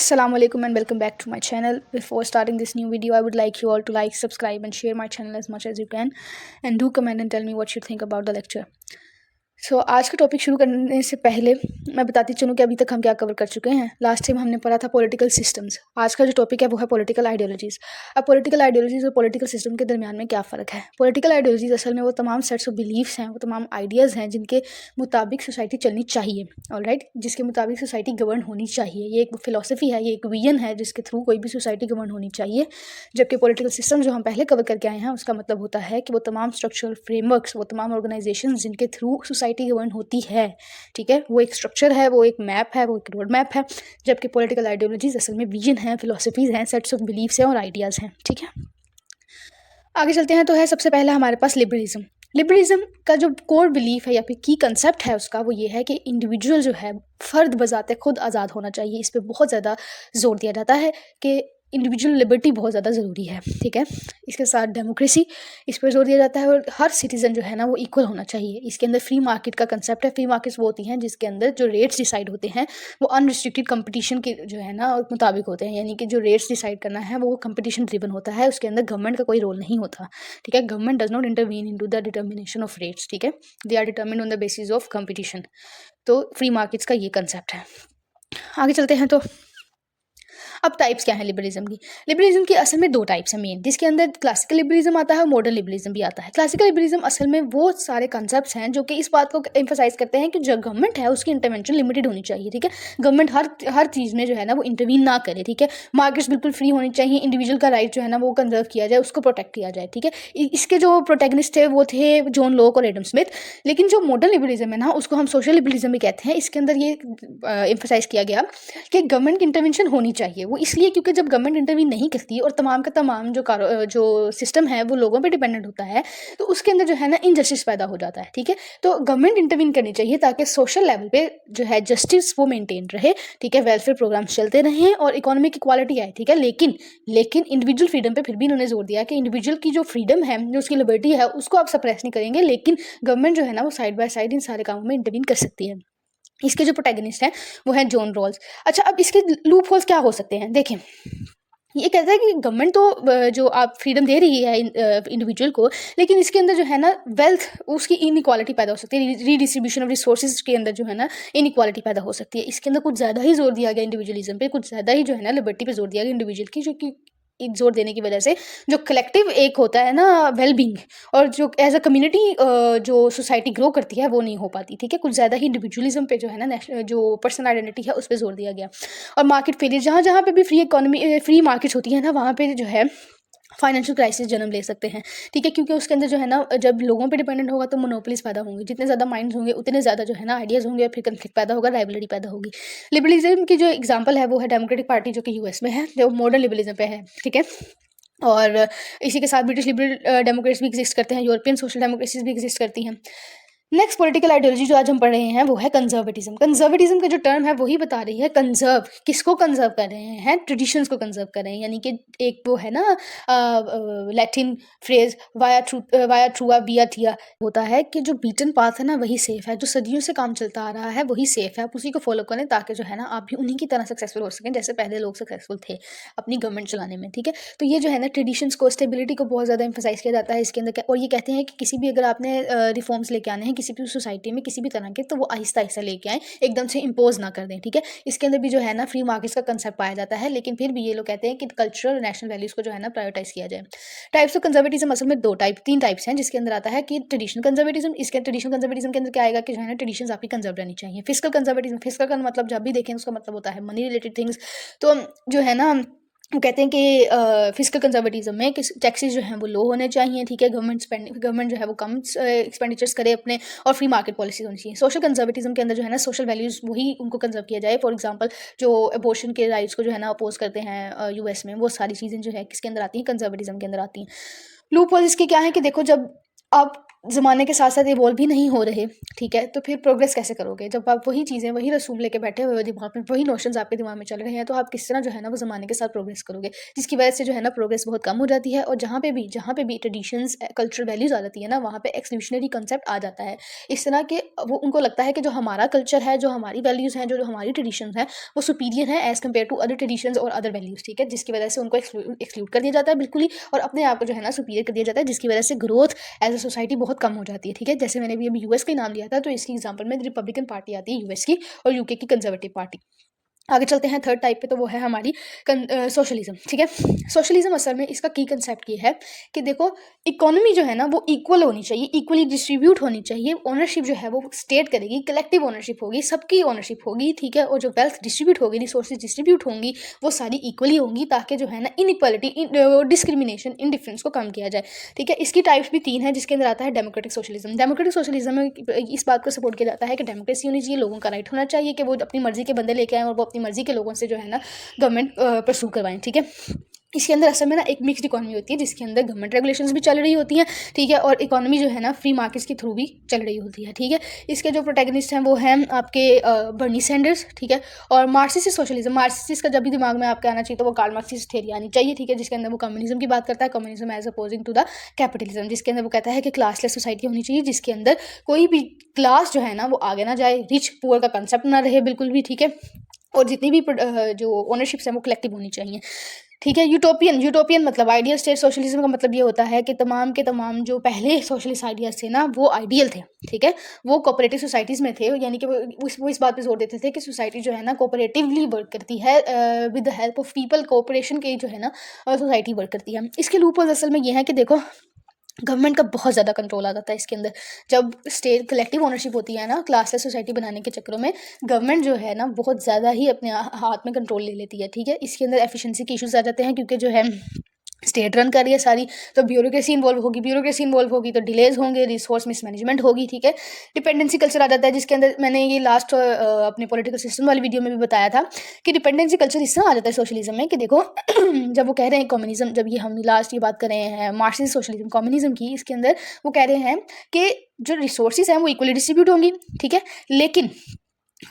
Assalamu alaikum and welcome back to my channel. Before starting this new video, I would like you all to like, subscribe and share my channel as much as you can, and do comment and tell me what you think about the lecture. आज का topic शुरू करने से पहले मैं बताती चलूँ कि अभी तक हम क्या कवर कर चुके हैं। लास्ट टाइम हमने पढ़ा था पॉलिटिकल सिस्टम्स। आज का जो टॉपिक है वो है पॉलिटिकल आइडियोलॉजीज़। अब पॉलिटिकल आइडियोलॉजीज़ और पॉलिटिकल सिस्टम के दरमियान में क्या फ़र्क है। पॉलिटिकल आइडियोलॉजीज़ असल में वो तमाम सेट्स ऑफ बिलीफ्स हैं, वो तमाम आइडियाज़ हैं जिनके मुताबिक सोसाइटी चलनी चाहिए, ऑलराइट, जिसके मुताबिक सोसाइटी गवर्न होनी चाहिए। ये एक फ़िलॉसफी है, ये एक विजन है जिसके थ्रू कोई भी सोसाइटी गवर्न होनी चाहिए। जबकि पॉलिटिकल सिस्टम जो हम पहले कवर करके आए हैं उसका मतलब होता है कि वो तमाम स्ट्रक्चरल फ्रेमवर्क्स, वो तमाम ऑर्गेनाइजेशन जिनके थ्रू सोसाइटी गवर्न होती है, ठीक है, वो एक स्ट्रक्चर है, वो एक मैप है, वो एक रोड मैप है। जबकि पॉलिटिकल आइडियोलॉजीज असल में विजन है, फिलोसफीज हैं, सेट्स ऑफ बिलीफ्स हैं और आइडियाज़ हैं, ठीक है। आगे चलते हैं तो है सबसे पहला हमारे पास लिबरलिज्म। लिबरलिज्म का जो कोर बिलीफ है या फिर की कंसेप्ट है उसका वो ये है कि इंडिविजुअल जो है फ़र्द बजाते खुद आज़ाद होना चाहिए। इस पर बहुत ज़्यादा जोर दिया जाता है कि इंडिविजुअल लिबर्टी बहुत ज़्यादा ज़रूरी है, ठीक है। इसके साथ डेमोक्रेसी, इस पर जोर दिया जाता है और हर सिटीज़न जो है ना वो इक्वल होना चाहिए। इसके अंदर फ्री मार्केट का कंसेप्ट है। फ्री मार्केट्स वो होती हैं जिसके अंदर जो रेट्स डिसाइड होते हैं वो अनरिस्ट्रिक्टेड कंपटीशन के जो है ना मुताबिक होते हैं, यानी कि जो रेट्स डिसाइड करना है वो कंपटीशन ड्रिवन होता है, उसके अंदर गवर्नमेंट का कोई रोल नहीं होता, ठीक है। Government does not intervene into the determination of rates, ठीक है। They are determined on the basis of competition. तो फ्री मार्केट्स का ये कंसेप्ट है। आगे चलते हैं तो अब टाइप्स क्या है लिबरलिज्म की। लिबरलिज्म की असल में दो टाइप्स हैं मेन, जिसके अंदर क्लासिकल लिबरलिज्म आता है और मॉडर्न लिबरलिज्म भी आता है। क्लासिकल लिबरलिज्म असल में वो सारे कंसेप्ट्स हैं जो कि इस बात को एम्फोसाइज करते हैं कि जो गवर्नमेंट है उसकी इंटरवेंशन लिमिटेड होनी चाहिए, ठीक है। गवर्नमेंट हर चीज़ में जो है ना वो इंटरवीन ना करे, ठीक है। मार्केट्स बिल्कुल फ्री होनी चाहिए, इंडिविजुअल का राइट जो है ना वो कंजर्व किया जाए, उसको प्रोटेक्ट किया जाए, ठीक है। इसके जो प्रोटैगनिस्ट थे वो थे जॉन लॉक और एडम स्मिथ। लेकिन जो मॉडर्न लिबरलिज्म है ना उसको हम सोशल लिबरलिज्म भी कहते हैं। इसके अंदर ये एम्फोसाइज किया गया कि गवर्नमेंट की इंटरवेंशन होनी चाहिए। वो इसलिए क्योंकि जब गवर्नमेंट इंटरवीन नहीं करती और तमाम का तमाम जो सिस्टम है वो लोगों पे डिपेंडेंट होता है तो उसके अंदर जो है ना इनजस्टिस पैदा हो जाता है, ठीक है। तो गवर्नमेंट इंटरवीन करनी चाहिए ताकि सोशल लेवल पे जो है जस्टिस वो मेंटेन रहे, ठीक है। वेलफेयर प्रोग्राम्स चलते रहें और इकोनॉमी की क्वालिटी आए, ठीक है। लेकिन इंडिविजुअल फ्रीडम पे फिर भी इन्होंने जोर दिया कि इंडिविजुअल की जो फ्रीडम है, जो उसकी लिबर्टी है, उसको आप सप्रेस नहीं करेंगे, लेकिन गवर्नमेंट जो है ना वो साइड बाय साइड इन सारे कामों में इंटरवीन कर सकती है। इसके जो प्रोटैगनिस्ट हैं वो है जॉन रॉल्स। अच्छा, अब इसके लूप होल्स क्या हो सकते हैं, देखें। ये कहता है कि गवर्नमेंट तो जो आप फ्रीडम दे रही है इंडिविजुअल को, लेकिन इसके अंदर जो है ना वेल्थ उसकी इनइक्वालिटी पैदा हो सकती है, रीडिस्ट्रीब्यूशन ऑफ रिसोर्सेज के अंदर जो है ना इनइक्वालिटी पैदा हो सकती है। इसके अंदर कुछ ज़्यादा ही जोर दिया गया इंडिविजुअलिज्म पे, कुछ ज़्यादा ही जो है ना लिबर्टी पे जोर दिया गया इंडिविजुअल की, जो कि जोर देने की वजह से जो कलेक्टिव एक होता है ना वेल बींग और जो एज अ कम्युनिटी जो सोसाइटी ग्रो करती है वो नहीं हो पाती, ठीक है। कुछ ज़्यादा ही इंडिविजुअलिज्म पे जो है ना जो पर्सनल आइडेंटिटी है उस पर जोर दिया गया। और मार्केट फेलियर, जहाँ जहाँ पे भी फ्री मार्केट्स होती है ना वहाँ पे जो है फाइनेंशियल क्राइसिस जन्म ले सकते हैं, ठीक है। क्योंकि उसके अंदर जो है ना जब लोगों पे डिपेंडेंट होगा तो मोनोपोलीज पैदा होंगे, जितने ज़्यादा माइंड्स होंगे उतने ज़्यादा जो है ना आइडियाज़ होंगे, फिर कंफ्लिक्ट पैदा होगा, राइवलरी पैदा होगी। लिबरलिज्म की जो एग्जांपल है वो है डेमोक्रेटिक पार्टी जो कि यूएस में है, जो मॉडर्न लिबरलिज्म पे है, ठीक है। और इसी के साथ ब्रिटिश लिबरल डेमोक्रेट्स भी एग्जिस्ट करते हैं, यूरोपियन सोशल डेमोक्रेसीज भी एग्जिस्ट करती हैं। नेक्स्ट पॉलिटिकल आइडियोलॉजी जो आज हम पढ़ रहे हैं वो है कंजर्वेटिज्म। कंजर्वेटिज्म का जो टर्म है वही बता रही है कंजर्व किसको कंजर्व कर रहे हैं, ट्रेडिशंस को कंजर्व कर रहे हैं, यानी कि एक वो है ना लैटिन फ्रेज वाया ट्रूआ विया थिया होता है कि जो बीटन पाथ है ना वही सेफ है, जो सदियों से काम चलता आ रहा है वही सेफ है, आप उसी को फॉलो करें ताकि जो है ना आप भी उन्हीं की तरह सक्सेसफुल हो सकें जैसे पहले लोग सक्सेसफुल थे अपनी गवर्नमेंट चलाने में, ठीक है। तो ये जो है ना ट्रेडिशंस को, स्टेबिलिटी को बहुत ज़्यादा एम्फोसाइज किया जाता है इसके अंदर। और ये कहते हैं कि किसी भी अगर आपने रिफॉर्म्स लेके आने हैं किसी भी सोसाइटी में किसी भी तरह के, तो वो आहिस्ता आहिस्ता लेके आए, एकदम से इम्पोज ना कर दें, ठीक है। इसके अंदर भी जो है ना फ्री मार्केट्स का कंसेप्ट पाया जाता है, लेकिन फिर भी ये लोग कहते हैं कि कल्चरल और नेशनल वैल्यूज़ को जो है ना प्रायोरिटाइज किया जाए। टाइप्स ऑफ कंजर्वेटिज्म असल में तीन टाइप्स हैं, जिसके अंदर आता है कि ट्रेडिशनल कंजर्वेटिज्म। इसके ट्रेडिशनल कंजर्वेटिज्म के अंदर क्या आएगा कि जो है ना ट्रेडिशंस आपकी कंजर्व रहनी चाहिए। फिजिकल कंजर्वेटिज्म, फिजिकल का मतलब जब भी देखें उसका मतलब होता है मनी रिलेटेड थिंग्स। तो जो है ना वो कहते हैं कि फिजिकल कंजर्वेटिज्म में टैक्सेस जो हैं वो लो होने चाहिए, ठीक है। गवर्नमेंट जो है वो कम एक्सपेंडिचर्स करे अपने, और फ्री मार्केट पॉलिसीज होनी चाहिए। सोशल कंजर्वेटिज्म के अंदर जो है ना सोशल वैल्यूज़ वही उनको कंजर्व किया जाए। फॉर एग्जांपल जो अबॉर्शन के राइट्स को जो है ना अपोज करते हैं यूएस में, वो सारी चीज़ें जो है किसके अंदर आती हैं, कंजर्वेटिज्म के अंदर आती हैं। लूप होल्स इसके क्या है कि देखो, जब आप ज़माने के साथ साथ इवॉल्व भी नहीं हो रहे, ठीक है, तो फिर प्रोग्रेस कैसे करोगे? जब आप वही चीज़ें, वही रसूम लेके बैठे हुए हो दिमाग में, वही नोशंस आपके दिमाग में चल रहे हैं, तो आप किस तरह जो है ना वो ज़माने के साथ प्रोग्रेस करोगे? जिसकी वजह से जो है ना प्रोग्रेस बहुत कम हो जाती है, और जहाँ पे भी ट्रेडिशंस, कल्चरल वैल्यूज़ आ जाती है ना, वहाँ पे एक्सक्लूशनरी कांसेप्ट आ जाता है। इस तरह के वो उनको लगता है कि जो हमारा कल्चर है, जो हमारी वैल्यूज़ हैं, जो हमारी ट्रेडिशंस हैं, वो सुपीरियर है as compare to other traditions और अदर वैल्यूज़, ठीक है? जिसकी वजह से उनको एक्सक्लूड कर दिया जाता है बिल्कुल ही, और अपने आप को जो है ना सुपीरियर कर दिया जाता है, जिसकी वजह से ग्रोथ एज अ सोसाइटी बहुत कम हो जाती है, ठीक है? जैसे मैंने अभी यूएस का ही नाम लिया था, तो इसकी एग्जांपल में रिपब्लिकन पार्टी आती है यूएस की, और यूके की कंजर्वेटिव पार्टी। आगे चलते हैं थर्ड टाइप पे, तो वो है हमारी सोशलिज्म, ठीक है? सोशलिज्म असल में इसका की कंसेप्ट ये है कि देखो, इकोनॉमी जो है ना वो इक्वल होनी चाहिए, इक्वली डिस्ट्रीब्यूट होनी चाहिए, ओनरशिप जो है वो स्टेट करेगी, कलेक्टिव ओनरशिप होगी, सबकी ओनरशिप होगी, ठीक है? और जो वेल्थ डिस्ट्रीब्यूट होगी, रिसोर्सेज डिस्ट्रीब्यूट होंगी, वो सारी इक्वली होंगी, ताकि जो है ना इनइक्वालिटी, डिस्क्रिमिनेशन, इंडिफरेंस को कम किया जाए, ठीक है? इसकी टाइप्स भी 3 हैं, जिसके अंदर आता है डेमोक्रेटिक सोशलिज्म। डेमोक्रेटिक सोशलिज्म में इस बात को सपोर्ट किया जाता है कि डेमोक्रेसी होनी चाहिए, लोगों का राइट होना चाहिए कि वो अपनी मर्जी के बंदे लेके आएँ, और वो अपनी मर्जी के लोगों से जो है ना गवर्नमेंट परसू करवाएं, ठीक है? इसके अंदर असल में ना एक मिक्स्ड इकोनॉमी होती है, जिसके अंदर गवर्नमेंट रेगुलेशंस भी चल रही होती हैं, ठीक है? और इकोनॉमी जो है ना फ्री मार्केट्स के थ्रू भी चल रही होती है, ठीक है? इसके जो प्रोटैगनिस्ट हैं वो हैं आपके बर्नी सैंडर्स, ठीक है? और मार्क्सिस्ट सोशलिज्म, मार्क्सिस्ट का जब भी दिमाग में आपके आना चाहिए तो वो कार्ल मार्क्सिस्ट थ्योरी आनी चाहिए, ठीक है? जिसके अंदर वो कम्युनिज्म की बात करता है, communism as opposing to the capitalism, जिसके अंदर वो कहता है कि क्लासलेस सोसाइटी होनी चाहिए, जिसके अंदर कोई भी क्लास जो है ना वो आगे ना जाए, रिच पुअर का कंसेप्ट ना रहे बिल्कुल भी, ठीक है? और जितनी भी जो ओनरशिप्स हैं वो कलेक्टिव होनी चाहिए, ठीक है? यूटोपियन, यूटोपियन मतलब आइडियल स्टेट सोशलिज्म का मतलब ये होता है कि तमाम के तमाम जो पहले सोशलिस्ट आइडियाज थे ना वो आइडियल थे, ठीक है? वो कोऑपरेटिव सोसाइटीज़ में थे, यानी कि वो इस बात पे जोर देते थे कि सोसाइटी जो है ना कोऑपरेटिवली वर्क करती है, with the help of people, cooperation के जो है ना सोसाइटी वर्क करती है। इसके लूपहोल्स असल में ये है कि देखो, गवर्नमेंट का बहुत ज़्यादा कंट्रोल आ जाता है इसके अंदर। जब स्टेट कलेक्टिव ओनरशिप होती है ना क्लासलेस सोसाइटी बनाने के चक्करों में, गवर्नमेंट जो है ना बहुत ज़्यादा ही अपने हाथ में कंट्रोल ले लेती है, ठीक है? इसके अंदर एफिशिएंसी के इश्यूज आ जाते हैं, क्योंकि जो है स्टेट रन कर रही है सारी, तो ब्यूरोक्रेसी इन्वॉल्व होगी तो डिलेज होंगे, रिसोर्स मिसमैनेजमेंट होगी, ठीक है? डिपेंडेंसी कल्चर आ जाता है, जिसके अंदर मैंने ये लास्ट अपने पॉलिटिकल सिस्टम वाली वीडियो में भी बताया था कि डिपेंडेंसी कल्चर इस तरह आ जाता है सोशलिज्म में कि देखो जब वो कह रहे हैं कम्युनिज्म, जब ये हम लास्ट ये बात कर रहे हैं मार्क्सिस्ट सोशलिज्म कम्युनिज्म की, इसके अंदर वो कह रहे हैं कि जो रिसोर्सेज हैं वो इक्वली डिस्ट्रीब्यूट होंगी, ठीक है? लेकिन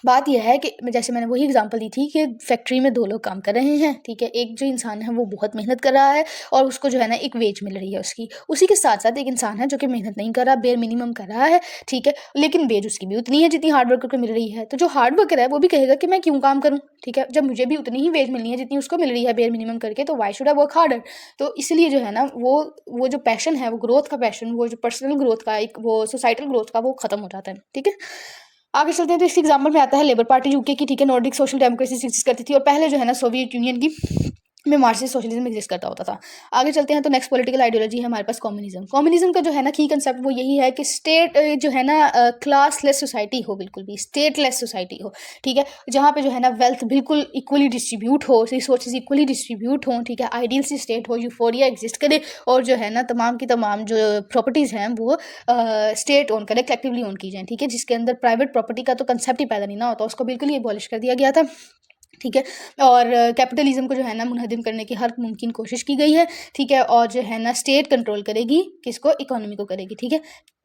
बात यह है कि जैसे मैंने वही एग्जांपल दी थी कि फैक्ट्री में 2 लोग काम कर रहे हैं, ठीक है? एक जो इंसान है वो बहुत मेहनत कर रहा है, और उसको जो है ना एक वेज मिल रही है उसकी। उसी के साथ साथ एक इंसान है जो कि मेहनत नहीं कर रहा, बेयर मिनिमम कर रहा है, ठीक है? लेकिन वेज उसकी भी उतनी है जितनी हार्ड वर्कर को मिल रही है। तो जो हार्ड वर्कर है वो भी कहेगा कि मैं क्यों काम करूँ, ठीक है? जब मुझे भी उतनी ही वेज मिलनी है जितनी उसको मिल रही है बेयर मिनिमम करके, तो why should I work harder? तो इसलिए जो है ना वो जो पैशन है, वो ग्रोथ का पैशन, वो जो पर्सनल ग्रोथ का, एक वो सोसाइटल ग्रोथ का, वो खत्म हो जाता है, ठीक है? आगे चलते हैं, तो इस एग्जाम्पल में आता है लेबर पार्टी यूके की, ठीक है? नॉर्डिक सोशल डेमोक्रेसी एग्जिस्ट करती थी, और पहले जो है ना सोवियत यूनियन की में मार्क्सिस्ट सोशलिज्म एग्जिस्ट करता होता था। आगे चलते हैं, तो नेक्स्ट पॉलिटिकल आइडियोलॉजी है हमारे पास कम्युनिज्म। कम्युनिज्म का जो है ना की कंसेप्ट वो यही है कि स्टेट जो है ना क्लासलेस सोसाइटी हो, बिल्कुल भी स्टेटलेस सोसाइटी हो, ठीक है? जहाँ पे जो है ना वेल्थ बिल्कुल इक्वली डिस्ट्रीब्यूट हो, रिसोर्सेज इक्वली डिस्ट्रीब्यूट हो, ठीक है? आइडियल सी स्टेट हो, यूफोरिया एग्जिस्ट करे, और जो है ना तमाम की तमाम जो प्रॉपर्टीज़ हैं वो स्टेट ओन करे, कलेक्टिवली ओन की जाए, ठीक है? जिसके अंदर प्राइवेट प्रॉपर्टी का तो कंसेप्ट ही पैदा नहीं ना होता, उसको बिल्कुल ही एबॉलिश कर दिया गया था, ठीक है? और कैपिटलिज्म को जो है ना मुनहदम करने की हर मुमकिन कोशिश की गई है, ठीक है? और जो है ना स्टेट कंट्रोल करेगी किसको? इकोनॉमी को करेगी, ठीक है?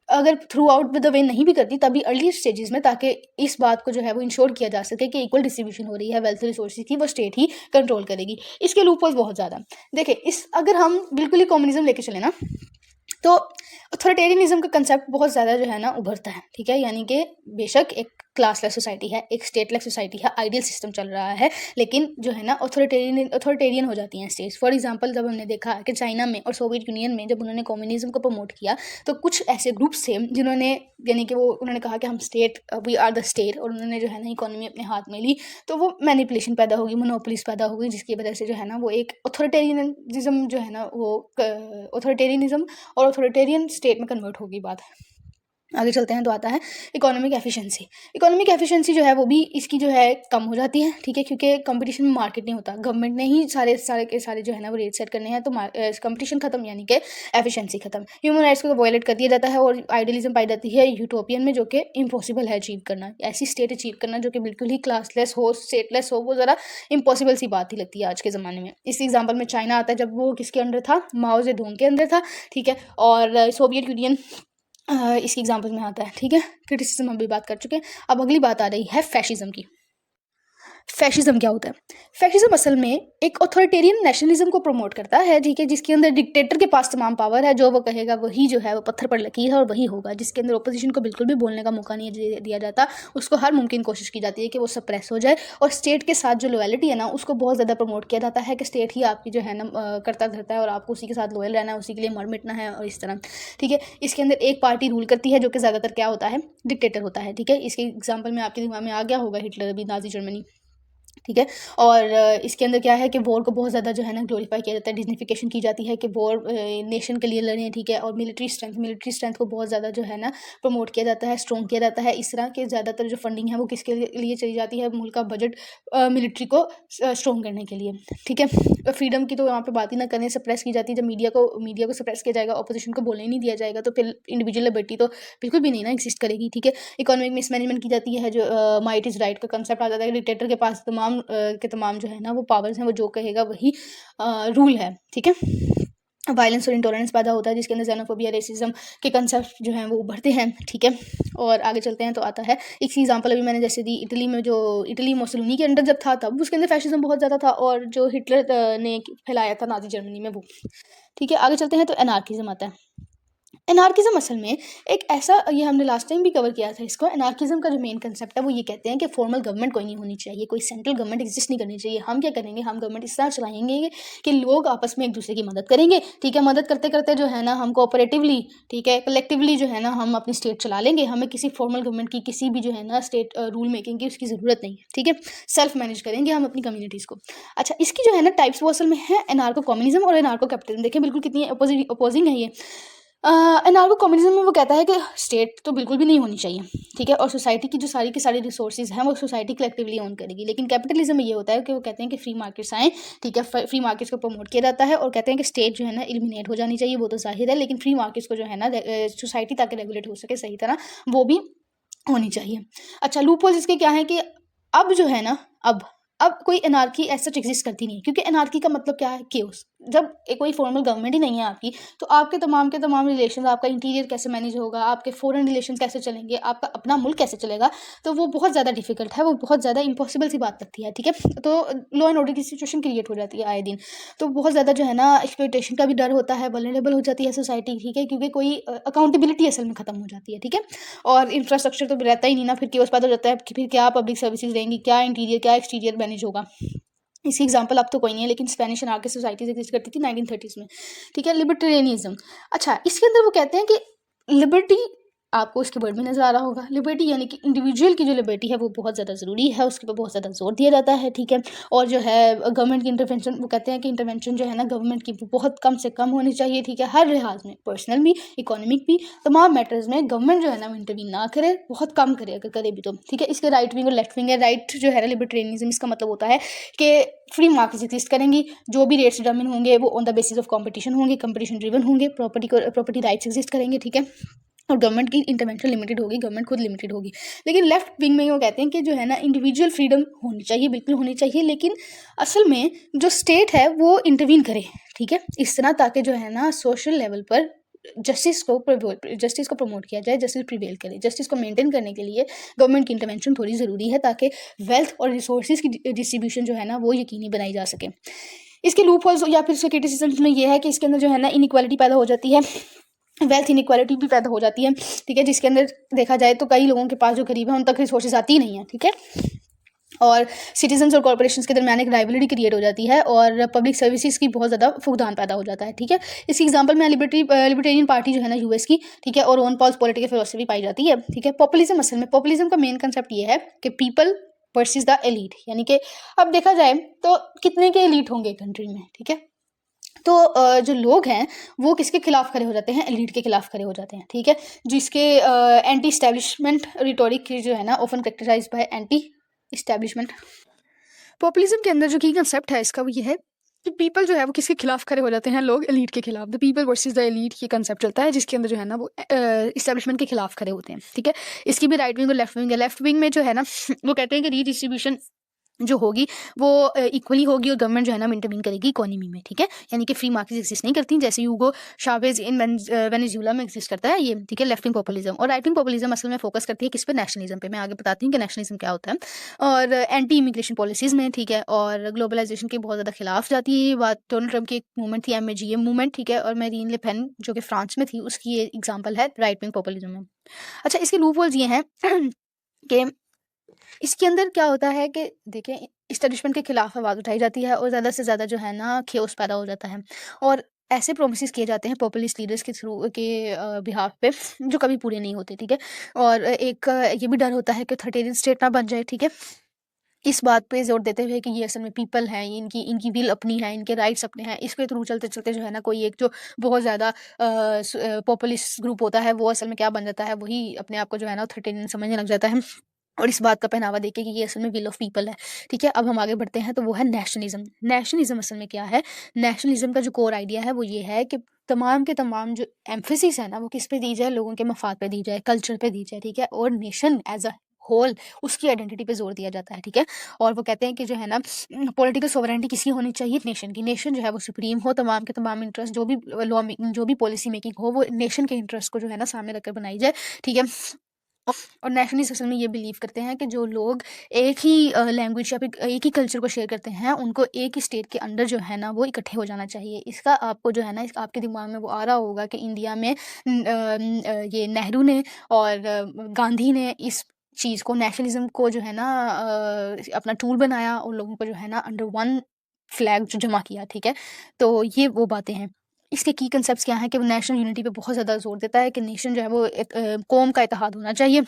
अगर थ्रू आउट द वे नहीं भी करती तभी अर्ली स्टेजेस में, ताकि इस बात को जो है वो इंश्योर किया जा सके कि इक्वल डिस्ट्रीब्यूशन हो रही है वेल्थ रिसोर्सेज की, वो स्टेट ही कंट्रोल करेगी। इसके लूपहोल्स बहुत ज़्यादा। देखिए, इस अगर हम बिल्कुल ही कम्युनिज्म लेके चले ना, तो अथॉरिटेरियनिज्म का कंसेप्ट बहुत ज़्यादा जो है ना उभरता है, ठीक है? यानी कि बेशक एक क्लासलेस सोसाइटी है, एक स्टेटलेस सोसाइटी है, आइडियल सिस्टम चल रहा है, लेकिन जो है ना अथॉरिटेरियन हो जाती हैं स्टेट्स। फॉर एग्जांपल, जब हमने देखा कि चाइना में और सोवियत यूनियन में जब उन्होंने कम्युनिज्म को प्रमोट किया, तो कुछ ऐसे ग्रुप्स थे जिन्होंने, यानी कि वो उन्होंने कहा कि हम state, we are the state, और उन्होंने जो है ना इकोनॉमी अपने हाथ में ली, तो वो मैनिपुलेशन पैदा होगी, मोनोपोलीज पैदा होगी, जिसकी वजह से जो है ना वो एक अथॉरिटेरियनिज्म जो है ना वो अथॉरिटेरियनिज्म और अथॉरिटेरियन स्टेट में कन्वर्ट होगी बात। आगे चलते हैं, तो आता है इकोनॉमिक एफिशिएंसी। इकोनॉमिक एफिशिएंसी जो है वो भी इसकी जो है कम हो जाती है, ठीक है? क्योंकि कंपटीशन में मार्केट नहीं होता, गवर्नमेंट ने ही सारे के सारे जो है ना वो रेट सेट करने हैं, तो कंपटीशन खत्म, यानी कि एफिशिएंसी खत्म। ह्यूमन राइट्स को वायलेट कर दिया जाता है, और आइडियलिज्म पाई जाती है यूटोपियन में, जो कि इम्पॉसिबल है अचीव करना। ऐसी स्टेट अचीव करना जो कि बिल्कुल ही क्लासलेस हो, स्टेटलेस हो, वो ज़रा इम्पॉसिबल सी बात ही लगती है आज के ज़माने में। इस एग्जाम्पल में चाइना आता है, जब वो किसके अंडर था? माओ जेडुंग के अंदर था, ठीक है? और सोवियत यूनियन इसकी एग्जाम्पल में आता है, ठीक है। क्रिटिसिज्म हम भी बात कर चुके हैं। अब अगली बात आ रही है फैशिज्म की। फैशिज्म क्या होता है? फैशिज्म असल में एक ऑथोरिटेरियन नेशनलिज्म को प्रमोट करता है, ठीक है, जिसके अंदर डिक्टेटर के पास तमाम पावर है, जो वो कहेगा वही जो है वो पत्थर पर लकीर है और वही होगा, जिसके अंदर ओपोजिशन को बिल्कुल भी बोलने का मौका नहीं दिया जाता। उसको हर मुमकिन कोशिश की जाती है कि वो सप्रेस हो जाए, और स्टेट के साथ जो लॉयल्टी है ना उसको बहुत ज़्यादा प्रमोट किया जाता है कि स्टेट ही आपकी जो है ना करता धरता है और आपको उसी के साथ लॉयल रहना है, उसी के लिए मर मिटना है और इस तरह, ठीक है। इसके अंदर एक पार्टी रूल करती है जो कि ज़्यादातर क्या होता है, डिक्टेटर होता है, ठीक है। इसके एग्जाम्पल में आपके दिमाग में आ गया होगा हिटलर, अभी नाजी जर्मनी, ठीक है। और इसके अंदर क्या है कि वॉर को बहुत ज़्यादा जो है ना ग्लोरीफाई किया जाता है, डिग्निफिकेशन की जाती है कि वॉर नेशन के लिए लड़ें, ठीक है। और मिलिट्री स्ट्रेंथ को बहुत ज़्यादा जो है ना प्रमोट किया जाता है, स्ट्रॉन्ग किया जाता है। इस तरह के ज़्यादातर जो फंडिंग है वो किसके लिए चली जाती है, मुल्क का बजट मिलिट्री को स्ट्रॉन्ग करने के लिए, ठीक है। फ्रीडम की तो यहाँ पे बात ही ना करें, सप्रेस की जाती है। जब मीडिया को सप्रेस किया जाएगा, अपोजिशन को बोलने ही नहीं दिया जाएगा, तो फिर इंडिविजुअल लिबर्टी तो बिल्कुल भी नहीं ना एग्जिस्ट करेगी, ठीक है। इकोनॉमिक मिसमैनेजमेंट की जाती है, जो माइट इज़ राइट का कंसेप्ट आ जाता है। डिक्टेटर के पास तमाम जो है ना वो पावर्स हैं, वो जो कहेगा वही रूल है, ठीक है। वायलेंस और इंटॉलरेंस पैदा होता है, जिसके अंदर xenophobia, रेसिज्म के कंसेप्ट जो हैं वो उभरते हैं, ठीक है। और आगे चलते हैं तो आता है एक एग्जांपल अभी मैंने जैसे दी, इटली में जो इटली मुसोलिनी के अंडर जब था तब उसके अंदर फैशिज्म बहुत ज़्यादा था, और जो हिटलर ने फैलाया था नाजी जर्मनी में वो, ठीक है। आगे चलते हैं तो एनार्किज्म आता है। एनार्किज्म असल में एक ऐसा, ये हमने लास्ट टाइम भी कवर किया था इसको। एनार्किज्म का जो मेन कंसेप्ट है वो ये कहते हैं कि फॉर्मल गवर्नमेंट कोई नहीं होनी चाहिए, कोई सेंट्रल गवर्नमेंट एग्जिस्ट नहीं करनी चाहिए। हम क्या करेंगे, हम गवर्नमेंट इस तरह चलाएंगे कि लोग आपस में एक दूसरे की मदद करेंगे, ठीक है। मदद करते करते जो है ना हम कोऑपरेटिवली, ठीक है, कलेक्टिवली जो है ना हम अपनी स्टेट चला लेंगे। हमें किसी फॉर्मल गवर्नमेंट की, किसी भी जो है ना स्टेट रूल मेकिंग की उसकी ज़रूरत नहीं है, ठीक है। सेल्फ मैनेज करेंगे हम अपनी कम्युनिटीज़ को। अच्छा, इसकी जो है ना टाइप्स वो असल में है एनार्को कम्युनिज्म और एनार्को कैपिटलिज्म। देखें बिल्कुल कितनी अपोजिंग है ये। एनार्को कम्युनिज्म में वो कहता है कि स्टेट तो बिल्कुल भी नहीं होनी चाहिए, ठीक है, और सोसाइटी की जो सारी की सारी रिसोर्सेज हैं वो सोसाइटी कलेक्टिवली ओन करेगी। लेकिन कैपिटलिज्म में ये होता है कि वो कहते हैं कि फ्री मार्केट्स आएँ, ठीक है। फ्री मार्केट्स को प्रमोट किया जाता है और कहते हैं कि स्टेट जो है ना एलिमिनेट हो जानी चाहिए, वो तो जाहिर है, लेकिन फ्री मार्केट्स को जो है ना सोसाइटी ताकि रेगुलेट हो सके सही तरह, वो भी होनी चाहिए। अच्छा, लूप होल्स इसके क्या है कि अब जो है ना अब कोई एनार्की ऐसा एग्जिस्ट करती नहीं है, क्योंकि एनार्की का मतलब क्या है, केओस। जब कोई फॉर्मल गवर्नमेंट ही नहीं है आपकी, तो आपके तमाम रिलेशन, आपका इंटीरियर कैसे मैनेज होगा, आपके फॉरेन रिलेशन कैसे चलेंगे, आपका अपना मुल्क कैसे चलेगा, तो वो बहुत ज़्यादा डिफिकल्ट है, वो बहुत ज़्यादा इम्पॉसिबल सी बात लगती है, ठीक है। तो लॉ एंड ऑर्डर की सिचुएशन क्रिएट हो जाती है आए दिन, तो बहुत ज़्यादा जो है ना एक्सप्लॉइटेशन का भी डर होता है, वल्नरेबल हो जाती है सोसाइटी, ठीक है, क्योंकि कोई अकाउंटेबिलिटी असल में ख़त्म हो जाती है, ठीक है। और इंफ्रास्ट्रक्चर तो रहता ही नहीं ना, फिर केओस पैदा हो जाता है कि फिर क्या पब्लिक सर्विसेज रहेंगी, क्या इंटीरियर क्या एक्सटीरियर मैनेज होगा। इसकी एग्जांपल अब तो कोई नहीं है, लेकिन स्पेनिश अनार्किस्ट सोसाइटीज एग्जिस्ट करती थी 1930s में, ठीक है। लिबर्टेरियनिज्म, अच्छा, इसके अंदर वो कहते हैं कि लिबर्टी, आपको इसके वर्ड में नज़र आ रहा होगा, लिबर्टी यानी कि इंडिविजुअल की जो लिबर्टी है वो बहुत ज़्यादा ज़रूरी है, उसके ऊपर बहुत ज़्यादा जोर दिया जाता है, ठीक है। और जो है गवर्नमेंट की इंटरवेंशन, वो कहते हैं कि इंटरवेंशन जो है ना गवर्नमेंट की वो बहुत कम से कम होनी चाहिए, ठीक है। हर लिहाज में, पर्सनल भी, इकोनॉमिक भी, तमाम मैटर्स में गवर्नमेंट जो है ना वो इंटरवीन ना करे, बहुत कम करे, अगर करे भी तो, ठीक है। इसके राइट विंग और लेफ्ट विंग है। राइट जो है ना लिबर्टेरियनिज्म, इसका मतलब होता है कि फ्री मार्केट्स एग्जिस्ट करेंगी, जो भी रेट्स डिटरमिन होंगे वो on the basis of competition होंगे, कंपटीशन ड्रिवन होंगे, प्रॉपर्टी राइट्स एग्जिस्ट करेंगे, ठीक है। और गवर्नमेंट की इंटरवेंशन लिमिटेड होगी, गवर्नमेंट खुद लिमिटेड होगी। लेकिन लेफ्ट विंग में वो कहते हैं कि जो है ना इंडिविजुअल फ्रीडम होनी चाहिए, बिल्कुल होनी चाहिए, लेकिन असल में जो स्टेट है वो इंटरवीन करे, ठीक है, इस तरह, ताकि जो है ना सोशल लेवल पर जस्टिस को प्रमोट किया जाए, जस्टिस प्रिवेल करे। जस्टिस को मेंटेन करने के लिए गवर्नमेंट की इंटरवेंशन थोड़ी ज़रूरी है, ताकि वेल्थ और रिसोर्सेज की डिस्ट्रीब्यूशन जो है ना वो यकीनी बनाई जा सके। इसके लूप होल्स या फिर क्रिटिसिज्म में ये है कि इसके अंदर जो है ना इनइक्वालिटी पैदा हो जाती है, वेल्थ इनइक्वालिटी भी पैदा हो जाती है, ठीक है, जिसके अंदर देखा जाए तो कई लोगों के पास जो गरीब है उन तक रिसोर्सेज आती ही नहीं है, ठीक है। और सिटीजन्स और कॉर्पोरेशंस के दरमियान एक राइवलरी क्रिएट हो जाती है और पब्लिक सर्विसेज की बहुत ज़्यादा फुकदान पैदा हो जाता है, ठीक है। इसी एग्जांपल में लिबर्टेरियन पार्टी जो है ना यूएस की, ठीक है, और ओन पॉल्स पॉलिटिकल फिलोसफी पाई जाती है, ठीक है। पॉपुलिज्म, असल में पॉपुलिज्म का मेन कंसेप्ट ये है कि पीपल वर्सेस द एलीट, यानी कि अब देखा जाए तो कितने के एलीट होंगे कंट्री में, ठीक है। तो जो लोग हैं वो किसके खिलाफ खड़े हो जाते हैं, एलीट के खिलाफ खड़े हो जाते हैं, ठीक है, जिसके एंटी इस्टेब्लिशमेंट रिटोरिक जो है ना often characterised by anti establishment. Populism के अंदर जो की कंसेप्ट है इसका वो ये है कि पीपल जो है वो किसके खिलाफ खड़े हो जाते हैं, लोग एलीट के खिलाफ। The people versus the elite ये कंसेप्ट चलता है, जिसके अंदर जो है ना वो इस्टेब्लिशमेंट के खिलाफ खड़े होते हैं, ठीक है। इसकी भी राइट विंग और लेफ्ट विंग है। लेफ्ट विंग में जो है ना वो कहते हैं कि रीडिस्ट्रीब्यूशन जो होगी वो इक्वली होगी और गवर्नमेंट जो है ना इंटरवीन करेगी इकोनॉमी में, ठीक है। यानी कि फ्री मार्केट एग्जिस्ट नहीं करती, जैसे यूगो शावेज इन वेनेजुएला में एग्जिस्ट करता है ये, ठीक है। लेफ्ट विंग पॉपुलिज्म और राइट विंग पॉपुलिज्म असल में फोकस करती है किस पे, नेशनलिज्म पे। मैं आगे बताती हूँ कि नेशनलिज्म क्या होता है। और एंटी इमिग्रेशन पॉलिसीज में, ठीक है, और ग्लोबलाइजेशन के बहुत ज़्यादा खिलाफ जाती है ये बात। डोनाल्ड ट्रंप की एक मूवमेंट थी MAGA मूवमेंट, ठीक है, और मैरीन ले पेन जो कि फ्रांस में थी, उसकी ये एग्जाम्पल है राइट विंग पॉपुलिज्म में। अच्छा, इसके लूप होल्स ये हैं कि इसके अंदर क्या होता है कि देखिए, इस्टेब्लिशमेंट के खिलाफ आवाज़ उठाई जाती है और ज़्यादा से ज़्यादा जो है ना खेओस पैदा हो जाता है, और ऐसे प्रोमिसेस किए जाते हैं पॉपुलिस्ट लीडर्स के थ्रू के बिहाफ पे, जो कभी पूरे नहीं होते, ठीक है। और एक ये भी डर होता है कि थर्टेरियन स्टेट ना बन जाए, ठीक है। इस बात पे जोर देते हुए कि ये असल में पीपल हैं, ये इनकी इनकी विल अपनी है, इनके राइट्स अपने हैं, इसके थ्रू चलते चलते जो है ना कोई एक जो बहुत ज़्यादा पॉपुलिस्ट ग्रुप होता है वो असल में क्या बन जाता है, वही अपने आप को जो है ना थर्टेरियन समझने लग जाता है, और इस बात का पहनावा देके कि ये असल में विल ऑफ पीपल है, ठीक है। अब हम आगे बढ़ते हैं, तो वो है नेशनलिज्म। नेशनलिज्म असल में क्या है? नेशनलिज्म का जो कोर आइडिया है वो ये है कि तमाम के तमाम जो एम्फेसिस है ना वो किस पे दी जाए, लोगों के मफाद पे दी जाए, कल्चर पे दी जाए, ठीक है, और नेशन एज अ होल उसकी आइडेंटिटी पे जोर दिया जाता है, ठीक है। और वो कहते हैं कि जो है ना पॉलिटिकल सोवरेनिटी किसकी होनी चाहिए, नेशन की। नेशन जो है वो सुप्रीम हो, तमाम के तमाम इंटरेस्ट जो भी लॉ जो भी पॉलिसी मेकिंग हो वो नेशन के इंटरेस्ट को जो है ना सामने रखकर बनाई जाए, ठीक है। और नेशनलिस्ट असल में ये बिलीव करते हैं कि जो लोग एक ही लैंग्वेज या फिर एक ही कल्चर को शेयर करते हैं, उनको एक ही स्टेट के अंदर जो है ना वो इकट्ठे हो जाना चाहिए। इसका आपको जो है ना आपके दिमाग में वो आ रहा होगा कि इंडिया में ये नेहरू ने और गांधी ने इस चीज़ को, नेशनलिज्म को जो है ना अपना टूल बनाया और लोगों को जो है ना अंडर वन फ्लैग जो जमा किया, ठीक है। तो ये वो बातें हैं। इसके की कंसेप्ट्स क्या हैं कि वो नेशनल यूनिटी पे बहुत ज़्यादा ज़ोर देता है कि नेशन जो है वो एक कौम का इत्तेहाद होना चाहिए।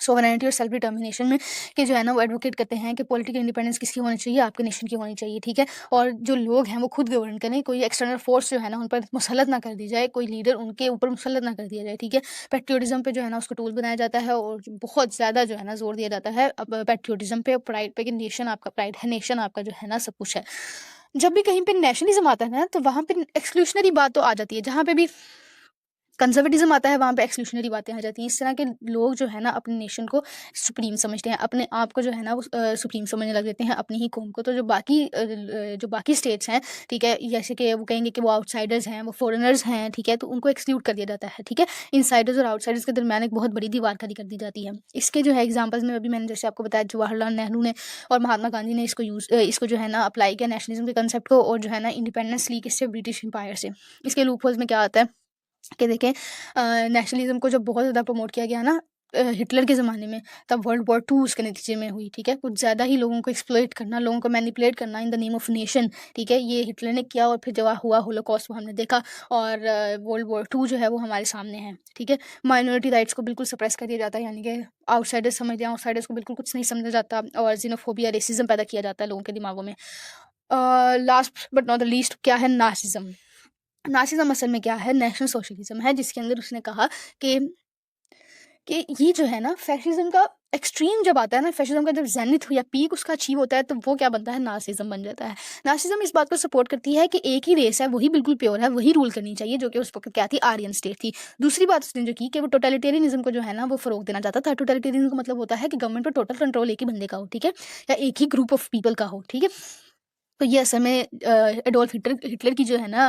सोवरेनिटी और सेल्फ डिटर्मिनेशन में कि जो है ना वो एडवोकेट करते हैं कि पॉलिटिकल इंडिपेंडेंस किसकी होनी चाहिए, आपके नेशन की होनी चाहिए, ठीक है। और जो लोग हैं वो खुद गवर्न करें, कोई एक्सटर्नल फोर्स जो है ना उन पर मुसल्लत ना कर दी जाए, कोई लीडर उनके ऊपर मुसल्लत ना कर दिया जाए, ठीक है। पैट्रियोटिज्म पे जो है ना उसको टूल बनाया जाता है और बहुत ज़्यादा जो है ना जोर दिया जाता है अब पैट्रियोटिज्म पे, प्राइड पे, कि नेशन आपका प्राइड है, नेशन आपका जो है ना सब कुछ है। जब भी कहीं पे नेशनलिज्म आता है ना तो वहाँ पे एक्सक्लूशनरी बात तो आ जाती है, जहाँ पे भी कंजर्वेटिज्म आता है वहाँ पे एक्सक्लूशनरी बातें आ जाती हैं। इस तरह के लोग जो है ना अपने नेशन को सुप्रीम समझते हैं, अपने आप को जो है ना वो सुप्रीम समझने लग जाते हैं, अपनी ही कौम को। तो जो बाकी स्टेट्स हैं, ठीक है, जैसे कि वो कहेंगे कि वो आउटसाइडर्स हैं, वो फॉरेनर्स हैं, ठीक है, तो उनको एक्सक्लूड कर दिया जाता है, ठीक है। इनसाइडर्स और आउटसाइडर्स के दरमियान एक बहुत बड़ी दीवार खड़ी कर दी जाती है। इसके जो है एग्जाम्पल्स में अभी मैंने जैसे आपको बताया, जवाहरलाल नेहरू ने और महात्मा गांधी ने इसको जो है ना अप्लाई किया नेशनलिज्म के कंसेप्ट को, और जो है ना इंडिपेंडेंस ली किससे, ब्रिटिश एम्पायर से। इसके लूप होल्स में क्या आता है कि देखें, नेशनलिज्म को जब बहुत ज़्यादा प्रमोट किया गया ना हिटलर के ज़माने में, तब वर्ल्ड वॉर 2 उसके नतीजे में हुई, ठीक है। कुछ ज़्यादा ही लोगों को एक्सप्लॉइट करना, लोगों को मैनिपुलेट करना in the name of nation, ठीक है, ये हिटलर ने किया। और फिर जब हुआ होलोकॉस्ट वो हमने देखा, और वर्ल्ड वॉर 2 जो है वो हमारे सामने है, ठीक है। माइनॉरिटी राइट्स को बिल्कुल सप्रेस कर दिया जाता है, यानी कि आउटसाइडर्स समझते हैं, आउटसाइडर्स को बिल्कुल कुछ नहीं समझा जाता, और जीनोफोबिया, रेसिज्म पैदा किया जाता है लोगों के दिमागों में। Last but not the least क्या है, नासिज्म। नासिज्म असल में क्या है, नेशनल सोशलिज्म है, जिसके अंदर उसने कहा कि ये जो है ना फैशिज्म का एक्सट्रीम जब आता है ना, फैशिज्म का जब जेनिथ या पीक उसका अचीव होता है, तो वो क्या बनता है, नासिज्म बन जाता है। नासिज्म इस बात को सपोर्ट करती है कि एक ही रेस है, वही बिल्कुल प्योर है, वही रूल करनी चाहिए, जो कि उस वक्त क्या थी, आर्यन स्टेट थी। दूसरी बात उसने जो की कि वो टोटलिटेरियनिज्म को जो है ना वो फरोग देना चाहता था। टोटलिटेरियनिज्म का मतलब होता है कि गवर्नमेंट पर टोटल कंट्रोल एक ही बंदे का हो, ठीक है, या एक ही ग्रुप ऑफ पीपल का हो, ठीक है। तो ये असल में एडोल्फ हिटलर हिटलर की जो है ना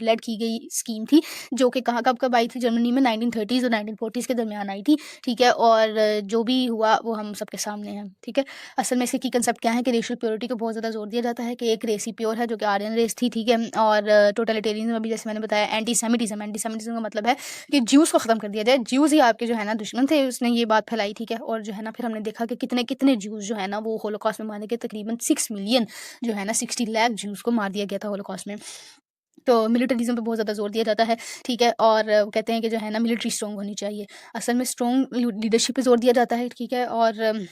लेड की गई स्कीम थी, जो कि कहाँ कब आई थी, जर्मनी में 1930s और 1940s के दरमियान आई थी, ठीक है। और जो भी हुआ वो हम सबके सामने है, ठीक है। असल में इसके की कंसेप्ट क्या है कि रेशियल प्योरिटी को बहुत ज़्यादा जोर दिया जाता है कि एक रेस ही प्योर है, जो कि आर्यन रेस थी, ठीक है। और टोटलिटेरियनिज्म अभी जैसे मैंने बताया, एंटीसेमिटिज्म का मतलब है कि ज्यूज़ को ख़त्म कर दिया जाए, ज्यूज़ ही आपके जो है ना दुश्मन थे, उसने ये बात फैलाई, ठीक है। और जो है ना फिर हमने देखा कि कितने कितने ज्यूज़ जो है ना वो होलोकॉस्ट में मारे गए, तकरीबन 6 मिलियन जो है ना 60 लाख ज्यूज़ को मार दिया गया था होलोकॉस्ट में। तो मिलिटरिज्म पे बहुत ज़्यादा जोर दिया जाता है, ठीक है। और वो कहते हैं कि जो है ना मिलिट्री स्ट्रॉन्ग होनी चाहिए। असल में स्ट्रॉन्ग लीडरशिप पे जोर दिया जाता है, ठीक है। और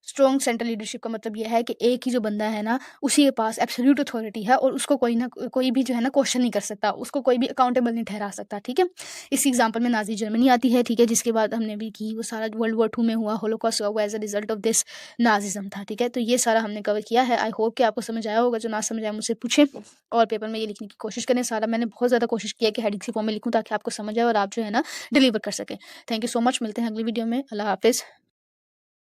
स्ट्रॉन्ग सेंट्रल लीडरशिप का मतलब ये है कि एक ही जो बंदा है ना उसी के पास एब्सोल्यूट अथॉरिटी है, और उसको कोई ना कोई भी जो है ना क्वेश्चन नहीं कर सकता, उसको कोई भी अकाउंटेबल नहीं ठहरा सकता, ठीक है। इस एग्जांपल में नाजी जर्मनी आती है, ठीक है, जिसके बाद हमने भी की वो सारा वर्ल्ड वॉर 2 में हुआ होलोकॉस्ट हुआ as a result of this Nazism था, ठीक है। तो ये सारा हमने कवर किया है। आई होप कि आपको समझ आया होगा। जो ना समझ आया मुझसे पूछें और पेपर में ये लिखने की कोशिश करें। सारा मैंने बहुत ज़्यादा कोशिश किया कि हेडिंग सी फॉर्म में लिखूँ ताकि आपको समझ आए और आप जो है ना डिलीवर कर सकें। Thank you so much. मिलते हैं अगली वीडियो में। अल्लाह हाफिज़।